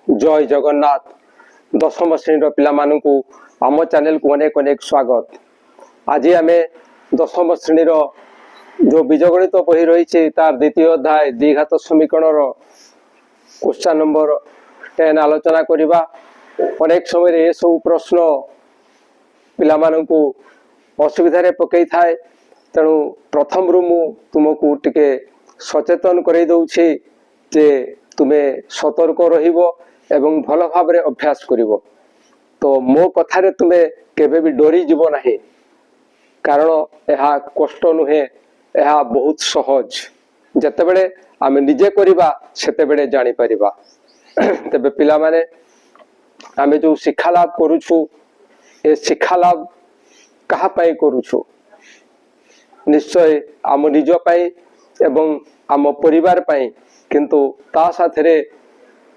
जय जगन्नाथ दशम श्रेणी पिला मानू आम चैनल को अनेक अनेक स्वागत। आज आम दशम श्रेणी जो बीजगणित बही रही तार द्वितीय अध्याय द्विघात समीकरण क्वेश्चन नंबर 10 आलोचना करवा। अनेक समय ये सब प्रश्न पिला मानू असुविधा पकई थाए, तेणु प्रथम रु मु तुमको टिके सचेतन कर दउछि जे तुमे सतर्क रहिबो एवं भल भाव अभ्यास करिवो। तो मो कथारे तुमे केबे भी डरी जीवो नाही, कारण यह कष्ट नुहे, यह बहुत सहज। जतेबेले आमे निजे करिबा सेतेबेले जानि परिबा। तबे पिला माने आमे जो शिक्षा लाभ करूछु, ए शिक्षा लाभ कहा पाई करूछु? निश्चय आम निज पाई एवं आम परिवार पाई, किंतु ता साथरे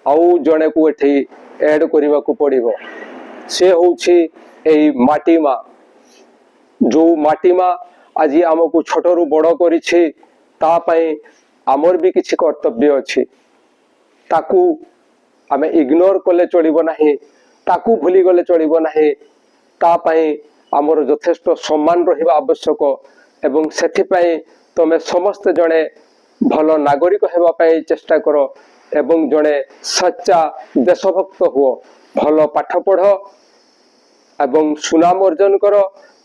आउ जने को एठी ऐड करिबा को पड़िबो। से होउछि एई माटी मा, जो माटी मा आज आमको छोटरू बड़ करिछि, ता पाई आमर भी किछि कर्तव्य अछि। ताकू आमे इग्नोर कले चलिबो नाही, ताकू भूली गले चलिबो नाही। ता पाई आमर यथेष्ट सम्मान रहिबा आवश्यक एवं सेथि पाई तमे समस्त जने भल नागरिक हेबा पाई चेष्टा करो एवं जने सच्चा देशभक्त हुओ। भल पाठ पढ़ एवं सुनाम अर्जन करो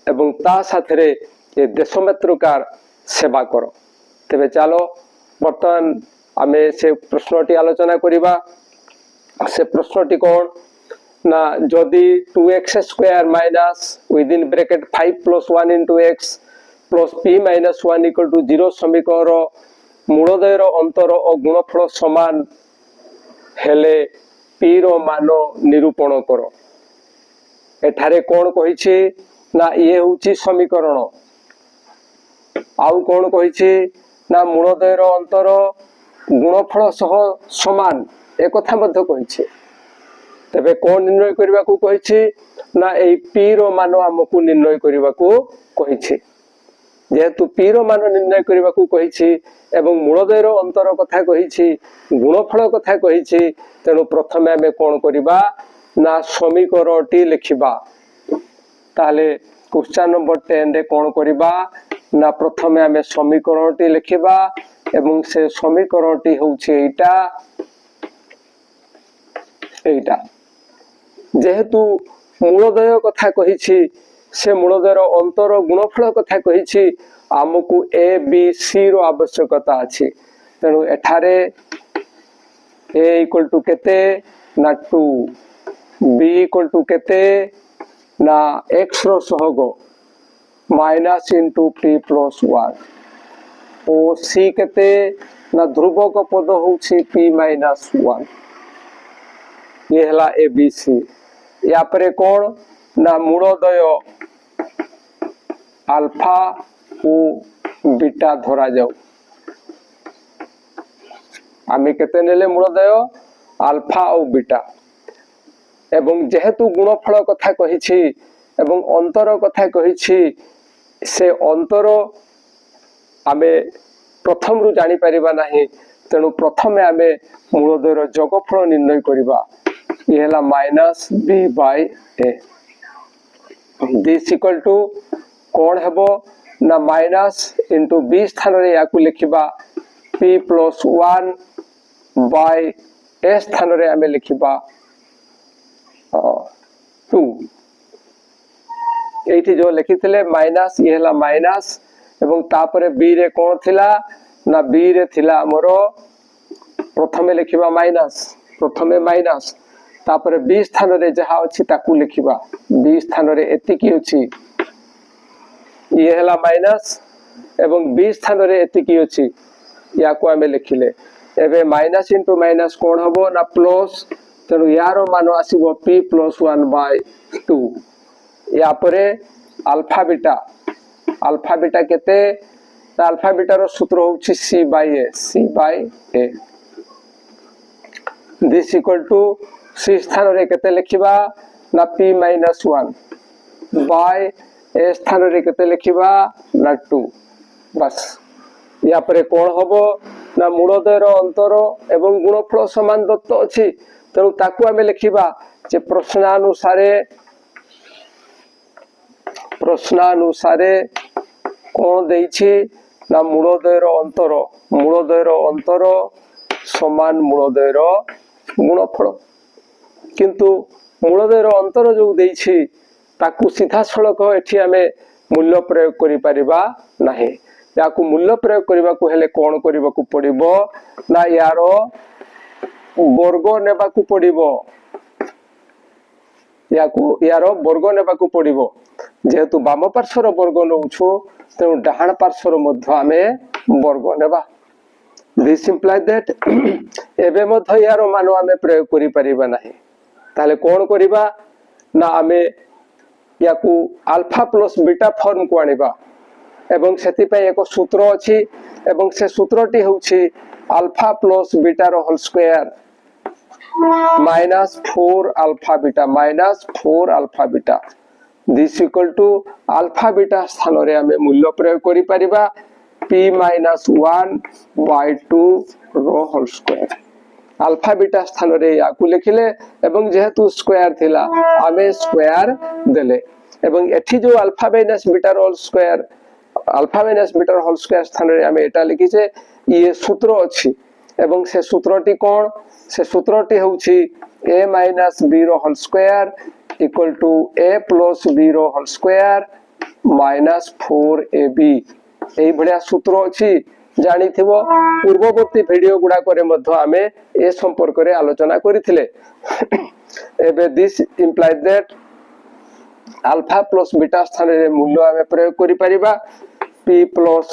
एवं ता साथरे ये देशमातृकार सेवा करो। तेबे चलो बर्तमान आमे से प्रश्नटी आलोचना करिबा। से प्रश्नटी कौन ना, जदि 2x square minus within bracket 5 + 1 * x plus p - 1 = 0 समीकरण मूलदयर अंतर और गुणफल समान हेले p रो मान निरूपण करो। एठारे कौन कहिछि ना, ये होछि समीकरण। आउ कौन कहिछि ना, मूलदयर अंतर गुणफल सह समान, एक कथा मध्य कहिछि। तबे कौन निर्णय करबा को कहिछि ना, एई p रो मान हमकु निर्णय करबा को कहिछि। जेहेतु p रो मान निर्णय करबा को कहिछि एवं मूलदयर अंतर कथा कहिछि, गुणफल कथा कहिछि, तेणु प्रथमे हमें कौन करिबा ना समीकरणटी लिखिबा। ताले क्वेश्चन नंबर 10 रे कौन करिबा ना, प्रथमे हमें समीकरणटी लिखिबा एवं से समीकरणटी होछि एटा एटा। जेहेतु मूलदय कथा कहिछि, से मूलदयर अंतर गुणफल कथा कहिछि, आमको ए बी सी रो आवश्यकता अछि। तेणु एठारे a = केते ना 2, b = केते ना x रो सहग माइनस इंटू p + 1 और c केते ना ध्रुवक पद होछि p - 1। ये हला a b c। या परे कौन ना, मूलदय अल्फा और बीटा धरा जाऊ। आमे केते नेले मूलदय अल्फा और बीटा एवं जेहेतु गुणफल कथा कहिछि एवं अंतर कथा कहिछि, से अंतर आमे प्रथम रु जानि परिबा नाही। तेणु प्रथमे आमे मूलदयर जोगफल निर्णय करिबा। ये हला -b/a। दिस इक्वल टू कौन हेबो ना, माइनस इंटू b स्थान रे याकु लिखिबा p + 1 बाय a स्थान रे आमे लिखिबा 2। एठी जो लिखिथिले माइनस, ये हला माइनस एवं तापरे b रे कौन थिला ना, b रे थिला हमरो प्रथमे लिखिबा माइनस, प्रथमे माइनस, तापरे b स्थान रे जहा अछि ताकू लिखिबा। b स्थान रे एतिकी अछि, ये हला माइनस एवं b स्थान रे एतिकी अछि, याकू आमे लिखिले। एबे माइनस इंटू माइनस कौन हबो ना प्लस, तेणु यार मान आसीबो p + 1/2। या परे अल्फा बीटा केते, अल्फा बीटा रो सूत्र होछि c/a। This equal to c स्थान रे केते लिखिबा ना p - 1 बाय a स्थान रे केते लिखिबा ना 2। बस या परे कौन हबो ना, मूलदयर अंतर एवं गुणफल समान दत्त अछि, तेणु ताकू आमे लिखिबा जे प्रश्नानुसारे कौन देइछि ना मूलद्वयर अंतर समान मूलद्वयर गुणफल किंतु मूलद्वयर अंतर जो देइछि ताकू सीधा सड़क एठी आमे मूल्य प्रयोग करि परिबा नाही याकू मूल्य प्रयोग करबा को हेले कोन करबा को पड़िबो ना यारो वर्ग नेबा को पड़िबो यारो वर्ग नेबा को पड़िबो जेहेतु वाम पार्श्वर वर्ग नउछु तेणु डाहाण पार्श्वर मध्य आमे वर्ग नेबा दिस इंप्लाइज दैट एबे मध्य यारो मान आमे प्रयोग करि परिबा नाही ताले कोन करबा ना आमे याकू अल्फा प्लस बीटा फॉर्म को आनिबा एवं सेति पे एक सूत्र अछि एवं से सूत्रटी होछि अल्फा प्लस बीटा रो whole square -4 alpha beta this equal to alpha beta स्थान रे हमें मूल्य प्रयोग करि परिबा p-1/2 रो होल स्क्वायर अल्फा बीटा स्थान रे याकू लिखिले एवं जेहेतु स्क्वायर थिला आमे स्क्वायर देले एवं एठी जो अल्फा माइनस बीटा रो होल स्क्वायर स्थान रे आमे एटा लिखिसे ये सूत्र अछि एवं से सूत्रटी कोन से सूत्रटी होछि a माइनस b रो whole square equal to a plus b रो होल स्क्वायर माइनस 4ab एई भलिया सूत्र अछि जानी थिबो पूर्ववर्ती वीडियो गुडा करे मध्य आमे ए संपर्क रे आलोचना करिथिले एबे this implies that alpha plus beta स्थान रे मूल्य आमे प्रयोग करि परिबा p प्लस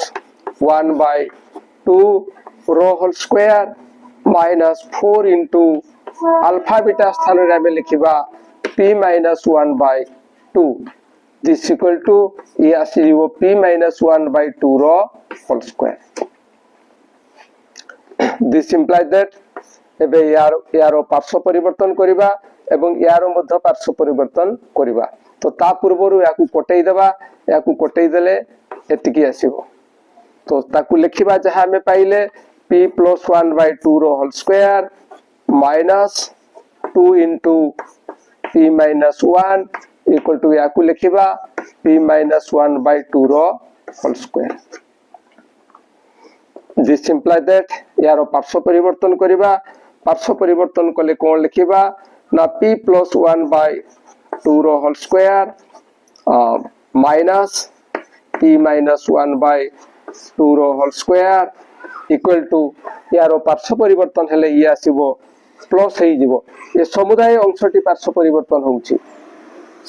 1/2 रो whole square minus 4 into alpha beta स्थान रे आमे लिखिबा p minus 1/2 this equal to ये आसीबो p माइनस 1/2 रो whole square this implies that एबे यारो पार्श्व परिवर्तन करिबा एवं यारो मध्य पार्श्व परिवर्तन करिबा तो ता पूर्वरु याकू कोटै देले एतिकी आसीबो तो ताकू लिखिबा जहा हमें पाइले p प्लस 1/2 रो whole square minus 2 into p minus 1 equal to याकू लिखिबा p माइनस 1/2 रो whole square this implies that यारो पार्श्व परिवर्तन करिबा पार्श्व परिवर्तन कले कोन लिखिबा ना p प्लस 1/2 रो whole square minus p minus 1/2 रो होल स्क्वायर इक्वल टू यारो पार्श्व परिवर्तन हेले ये आसीबो प्लस हे जिवो ये समुदाय अंशटी पार्श्व परिवर्तन होउची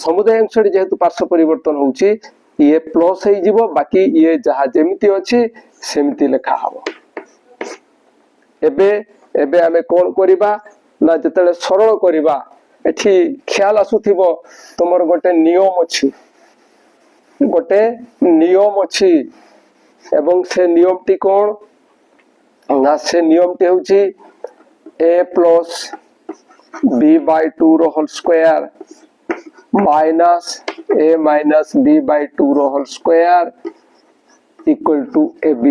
समुदाय अंशटी जेहेतु पार्श्व परिवर्तन होउची ये प्लस हे जिवो बाकी ये जहा जेमिति अछि सेमिति लेखा हबो एबे हमें कोन करिबा ना जतले सरल करिबा एठी ख्याल आसुथिबो तमर गोटे नियम अछि एवं से नियमटी कोन ना से नियमटी होउची a प्लस b/2 रो whole square minus a minus b/2 रो whole square equal to ab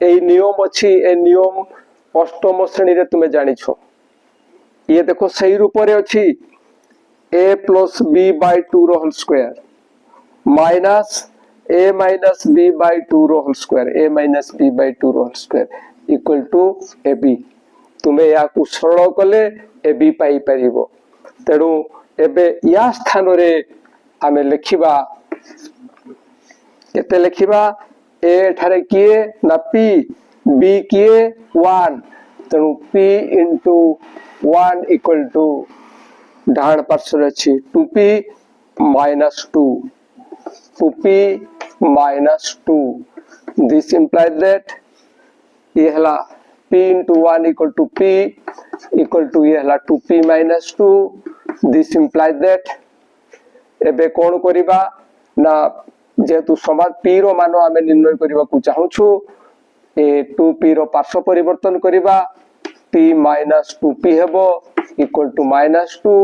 ए नियम अछि ए नियम अष्टम श्रेणी रे तुमे जानि छो ये देखो सही रूप रे अछि a प्लस b/2 रो whole square minus a minus b/2 रो whole square a minus b/2 रो whole square equal to ab तुमे या को सरल कले ab पाई परिबो तेणु एबे या स्थान रे आमे लिखिबा केते लिखिबा a ठारे किए ना p b किए 1 तेणु p into 1 इक्वल टू डाहाण पार्श्व अछि 2p minus 2 2p minus 2 this implies that ये हला p into 1 equal to p equal to ये हला 2p minus 2 this implies that एबे कोन करिबा ना जेतु समान p रो मान आमे निर्णय करिबा को चाहू छु ए 2p रो पार्श्व परिवर्तन करिबा p minus 2p हेबो equal to minus 2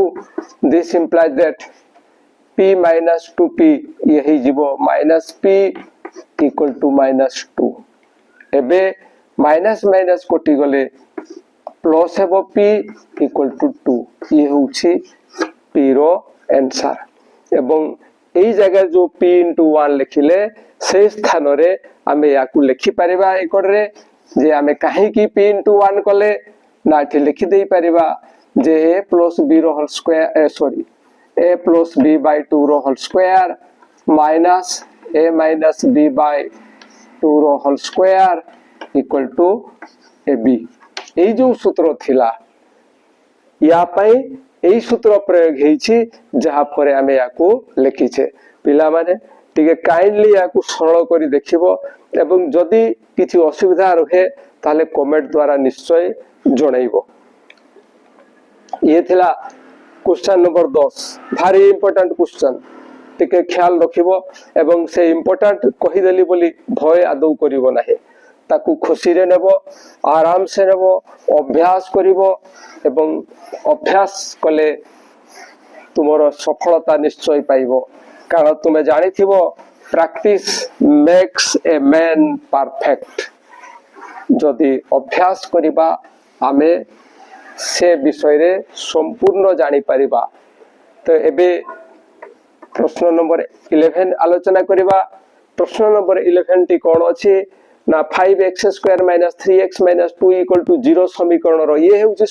this implies that p minus 2p यही जीवो minus p equal to minus 2 एबे माइनस माइनस कोटी गले प्लस हेबो p इक्वल टू 2 ये होउछि p रो आंसर एवं एई जगह जो p into 1 लिखिले से स्थान रे आमे याकू लिखि परिबा एकड रे जे आमे काहे की p into 1 कले ना थि लिखि देई परिबा जे a plus b रो whole square sorry a plus b by 2 रो whole square minus a minus b by 2 रो whole square equal to ab এই जो सूत्र थिला या पई এই सूत्र प्रयोग हेछि जहा परे आमे याकू लिखिछे पिला माने टिके काइंडली याकू सरल करी देखिबो एवं जदी किछि असुविधा रहे ताले कमेंट द्वारा निश्चय जणाइबो ये थिला क्वेश्चन नंबर 10 भारी इंपोर्टेंट क्वेश्चन टिके ख्याल रखिबो एवं से इंपोर्टेंट कहि देली बोली भय आदौ करिवो नाही ताकू खुशी रे नेबो आराम से नेबो अभ्यास करिवो एवं अभ्यास कले तुमरो सफलता निश्चय पाइबो कारण तुमे जानिथिबो practice makes a man perfect जदि अभ्यास करिबा आमे से विषय रे संपूर्ण जानि परिबा तो एबे प्रश्न नंबर 11 आलोचना करिबा प्रश्न नंबर 11 टी कोन अछि ना 5x square minus 3x minus 2 equal to 0 समीकरण रो ये होउची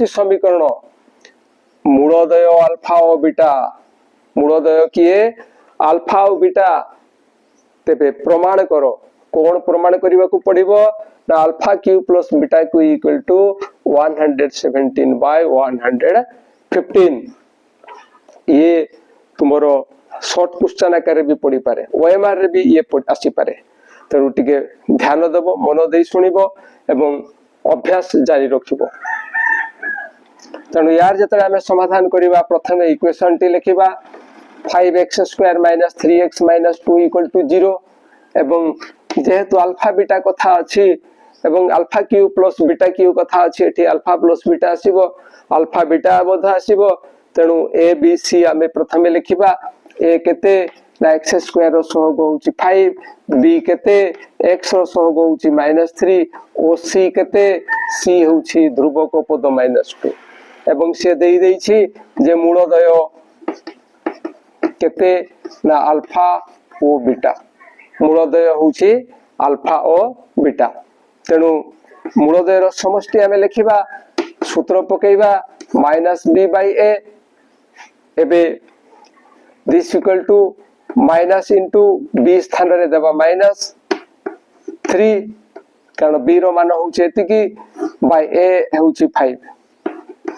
समीकरण मूलदय अल्फा और बीटा मूलदय किए अल्फा और बीटा तेबे प्रमाण करो कोन प्रमाण करिवा को पड़िबो ना alpha cube plus beta cube equal to 117 by 115 ये तुमरो शॉर्ट क्वेश्चन आकार भी पड़ी पारे ओएमआर रे भी ये आसी पारे तेणु टिके ध्यान देबो मन दे सुनिबो एवं अभ्यास जारी रखिबो तेणु यार जतरे हमें समाधान करिबा प्रथमे इक्वेशन टी लिखिबा 5x square minus 3x minus 2 equal to 0 एवं जेहेतु अल्फा बीटा कथा अछि एवं alpha cube plus beta cube कथा अछि एठी अल्फा प्लस बीटा आसीबो अल्फा बीटा बोध आसीबो तेणु a b c हमें प्रथमे लिखिबा a केते ना x स्क्वायर रो सहग होउची 5 b केते x रो सहग होउची -3 ओ c केते c होउची ध्रुवक पद -2 एवं से देई देइछि जे मूलदय केते ना अल्फा ओ बीटा मूलदय होउची अल्फा ओ बीटा तेणु मूलदय रो समष्टि हमें लिखिबा सूत्र पकेइबा -b by a एबे this equal to minus into b स्थान रे देबा -3 कारण b रो मान होउचे एतिकी बाय a होउची 5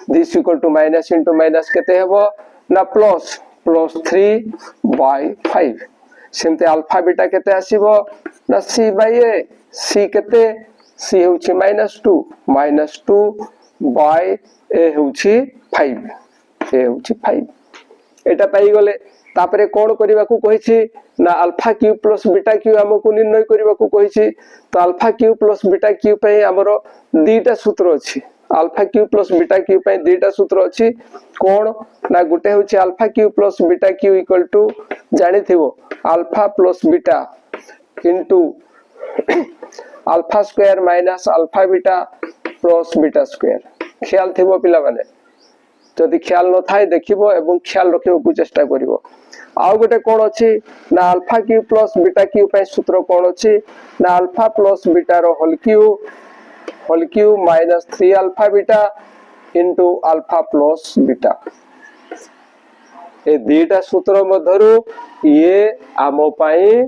this equal to minus into minus केते हेबो ना प्लस 3 बाय 5 सेमते अल्फा बीटा केते आसीबो ना c बाय a c केते c होउची -2 बाय a होउची 5 a होउची 5 एटा पाई गले तापरे कोन करिवा को कहिछि ना alpha cube plus beta cube हमकु निर्णय करिवा को कहिछि तो alpha cube plus beta cube पई हमरो दीटा सूत्र अछि alpha cube plus beta cube पई दीटा सूत्र अछि कोन ना गुटे होछि alpha cube plus beta cube equal to जानि थिबो alpha plus beta into alpha square minus alpha beta plus beta square ख्याल थिबो पिला माने जदि ख्याल न थाए देखिबो एवं ख्याल रखिबो को चेष्टा करिवो आ गोटे कोन अछि ना alpha cube plus beta cube पय सूत्र कोन अछि ना अल्फा प्लस बीटा रो whole cube minus 3 alpha beta into alpha plus beta ए दीटा सूत्र मधरु ये आमो पय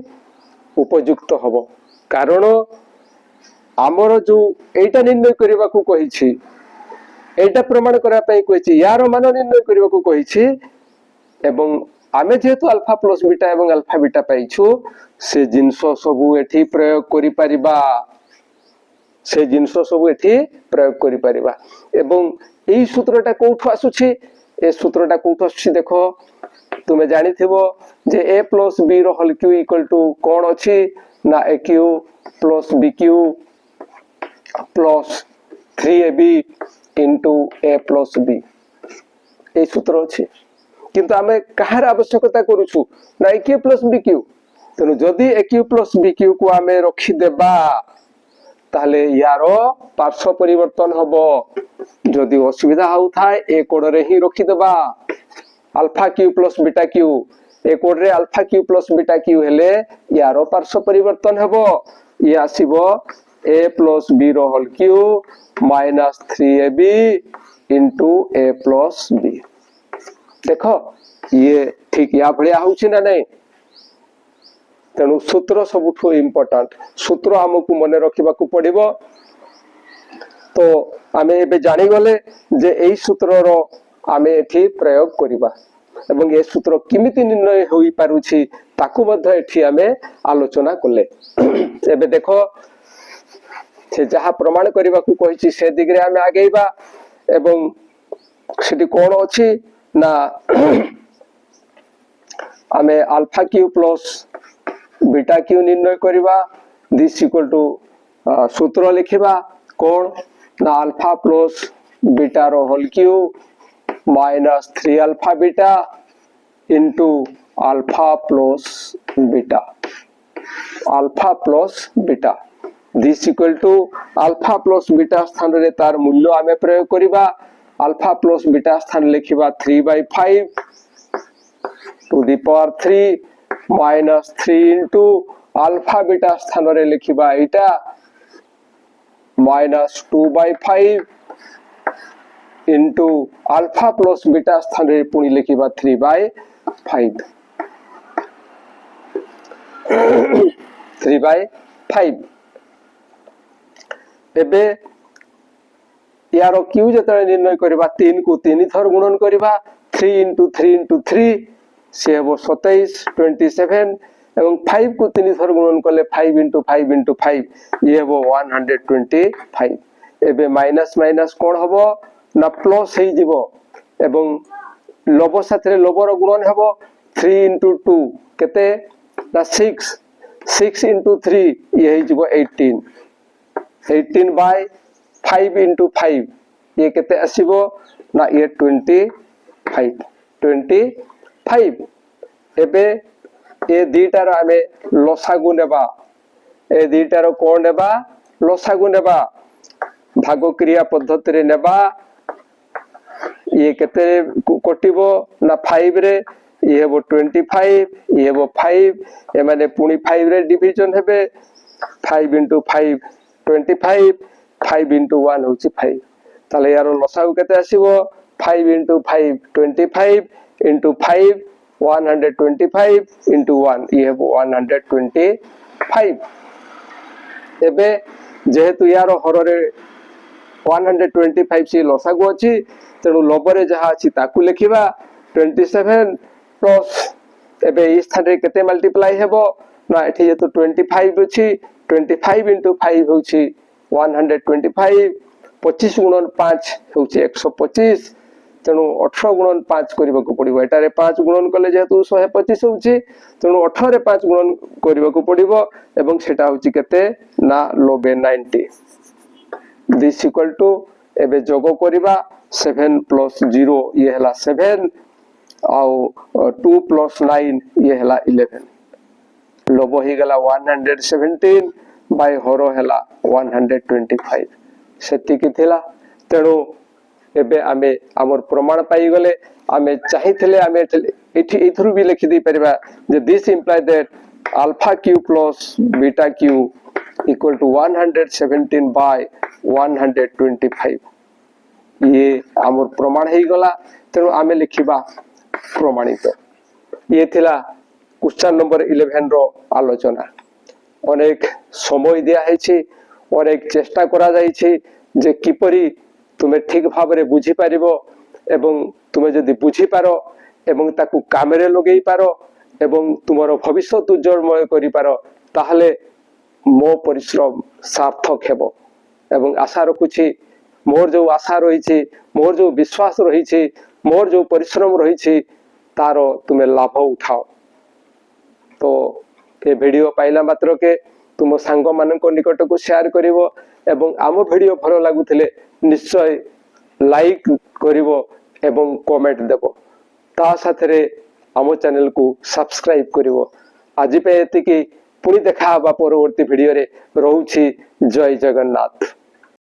उपयुक्त हबो कारण हमर जो एटा निर्णय करिवा को कहिछि एटा प्रमाण करा पई कहिछि यार मान निर्णय करिवा को कहिछि एवं आमे जेतु अल्फा प्लस बीटा एवं अल्फा बीटा पाइछु से जिंसो सबु एठी प्रयोग करि परिबा से जिंसो सबु एठी प्रयोग करि परिबा एवं एई सूत्रटा कोठु आसुछि ए सूत्रटा कोठु आसुछि देखो तुमे जानि थिबो जे a + b रो होल क्यू इक्वल टू कोन अछि ना a cube + b cube plus 3ab into a plus b ए सूत्र अछि किंतु हमें कहार आवश्यकता करूछु ना a cube plus b cube तनो जदी a cube plus b cube को हमें रखि देबा ताहले यार पार्श्व परिवर्तन हबो जदि असुविधा होउथाय ए कोड रे ही रखि देबा alpha cube plus beta cube ए कोड रे alpha cube plus beta cube हेले यार पार्श्व परिवर्तन हबो ये आसीबो a प्लस b रो whole cube minus 3ab into a plus b देखो ये ठीक या भलिया होउछि ना नहीं तेणु सूत्र सबुठो इम्पोर्टेंट सूत्र हमकु मने रखिबा को पड़िबो तो आमे एबे जानि गले जे एई सूत्र रो आमे एठी प्रयोग करिबा एवं ए सूत्र किमिति निर्णय होई पारुछि ताकु मध्ये एठी आमे आलोचना कले एबे देखो से जहा प्रमाण करिबा को कहिछि से दिगरे आमे आगेइबा एवं सेठी कोन अछि ना आमे alpha cube plus beta cube निर्णय करिबा दिस इक्वल टू सूत्र लिखिबा कोन ना अल्फा प्लस बीटा रो whole cube minus 3 alpha beta into alpha plus beta this equal to alpha plus beta स्थान रे तार मूल्य आमे प्रयोग करिबा अल्फा प्लस बीटा स्थान लिखिबा 3/5 to the power 3 minus 3 into alpha beta स्थान रे लिखिबा एटा minus 2/5 into alpha plus beta स्थान रे पुनी लिखिबा 3/5 3/5 एबे यार क्यू जतले निर्णय करबा 3 को 3 थर गुणन करबा 3 इनटू 3 इनटू 3 से हबो 27 27 एवं 5 को 3 थर गुणन करले 5 इनटू 5 इनटू 5 ये हबो 125 एबे माइनस माइनस कोन हबो ना प्लस हे जिवो एवं लब साथरे लबर गुणन हबो 3 इनटू 2 केते ना 6 इनटू 3 ये हे जिवो 18 बाय 5 इनटू 5 ये केते आसीबो ना ये 25 एबे ए दीटा रो आमे लसागु नेबा ए दीटा रो कोन नेबा लसागु नेबा भाग क्रिया पद्धति रे नेबा ये केते कटिबो ना 5 रे ये हेबो 25 ये हेबो 5 ए माने पुनी 5 रे डिवीजन हेबे 5 इनटू 5 25 5 इनटू 1 होची 5 ताले यार लसागु केते आसीबो 5 इनटू 5 25 इनटू 5 125 इनटू 1 ये हेबो 125 एबे जेहेतु यार हररे 125 से लसागु अछि तेनु लबरे जहा अछि ताकु लिखिबा 27 प्लस एबे ई स्थान रे केते मल्टीप्लाई हेबो ना एठी जेतु 25 अछि 25 इनटू 5 होछि 125 25 गुणन 5 होछि 125 तेनु 18 गुणन 5 करबा को पड़िबो एटारे 5 गुणन कले जेतु 125 होछि तेनु 18 रे 5 गुणन करबा को पड़िबो एवं सेटा होछि केते ना 90 दिस इक्वल टू एबे जोगो करिबा 7 प्लस 0 ये हला 7 आउ 2 प्लस 9 ये हला 11 लोबो ही गला 117 बाय हरो हला 125 सेति कि थिला तेणु एबे आमे हमर प्रमाण पाई गले आमे चाहिथिले आमे एठी इथरु भी लिखि दी परिबा जे this imply that alpha cube plus beta cube equal to 117 by 125 ये हमर प्रमाण हे गला तेणु आमे लिखिबा प्रमाणित ये थिला क्वेश्चन नंबर 11 रो आलोचना अनेक समय दिया है अनेक चेष्टा करा जाइछि जे किपरि तुमे ठीक भाव रे बुझी पारिबो एवं तुमे जदि बुझी पारो एवं ताकु कामरे लगेई पारो एवं तुमरो भविष्यत उज्जवलमय करि पारो ताहले मो परिश्रम सार्थक हेबो एवं आशा रखुछि मोर जो आशा रही मोर जो विश्वास रही मोर जो परिश्रम रही तारो तुमे लाभ उठाओ तो ए वीडियो पाइला मात्र के तुम सांग मानक निकट को शेयर करिवो एवं आम वीडियो भल लागुथिले निश्चय लाइक करिवो एवं कमेंट देबो ता साथरे आम चैनल को सब्सक्राइब करिवो आज पे एतिकी ପୁଣି ଦେଖା ହବା ପରବର୍ତ୍ତୀ ଭିଡିଓରେ। ରହୁଛି ଜୟ ଜଗନ୍ନାଥ।